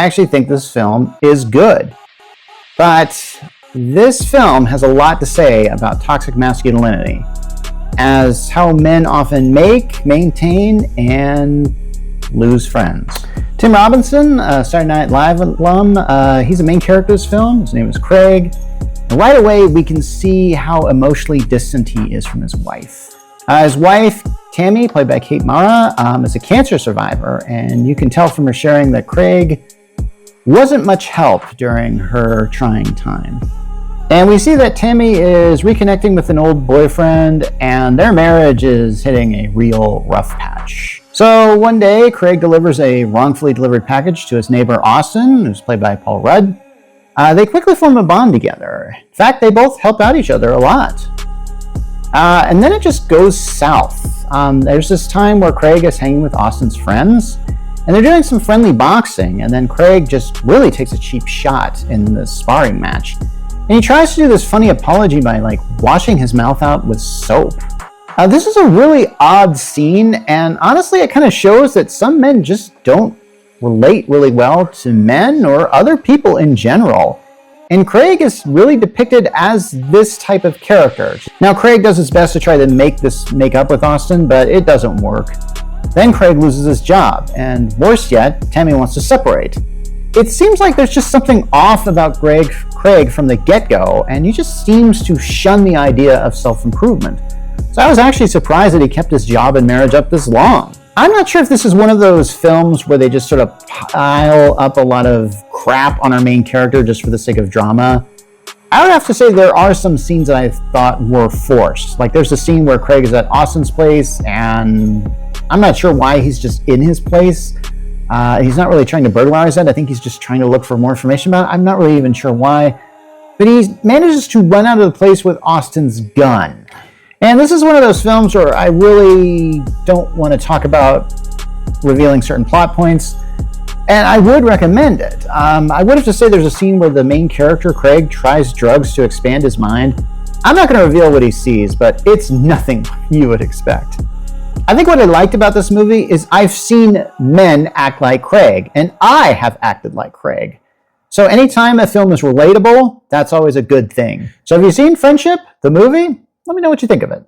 I actually think this film is good. But this film has a lot to say about toxic masculinity, as how men often make, maintain, and lose friends. Tim Robinson, Saturday Night Live alum, he's a main character of this film. His name is Craig. And right away, we can see how emotionally distant he is from his wife. His wife, Tammy, played by Kate Mara, is a cancer survivor, and you can tell from her sharing that Craig wasn't much help during her trying time. And we see that Tammy is reconnecting with an old boyfriend, and their marriage is hitting a real rough patch. So one day, Craig delivers a wrongfully delivered package to his neighbor Austin, who's played by Paul Rudd. They quickly form a bond together. In fact, they both help out each other a lot. And then it just goes south. There's this time where Craig is hanging with Austin's friends, and they're doing some friendly boxing, and then Craig just really takes a cheap shot in the sparring match. And he tries to do this funny apology by washing his mouth out with soap. This is a really odd scene, and honestly it kind of shows that some men just don't relate really well to men or other people in general. And Craig is really depicted as this type of character. Now Craig does his best to try to make up with Austin, but it doesn't work. Then Craig loses his job, and worse yet, Tammy wants to separate. It seems like there's just something off about Craig from the get-go, and he just seems to shun the idea of self-improvement. So I was actually surprised that he kept his job and marriage up this long. I'm not sure if this is one of those films where they just sort of pile up a lot of crap on our main character just for the sake of drama. I would have to say there are some scenes that I thought were forced. Like there's a scene where Craig is at Austin's place, and I'm not sure why he's just in his place. He's not really trying to burglarize it. I think he's just trying to look for more information about it. I'm not really even sure why. But he manages to run out of the place with Austin's gun. And this is one of those films where I really don't want to talk about revealing certain plot points. And I would recommend it. I would have to say there's a scene where the main character, Craig, tries drugs to expand his mind. I'm not going to reveal what he sees, but it's nothing you would expect. I think what I liked about this movie is I've seen men act like Craig, and I have acted like Craig. So anytime a film is relatable, that's always a good thing. So have you seen Friendship, the movie? Let me know what you think of it.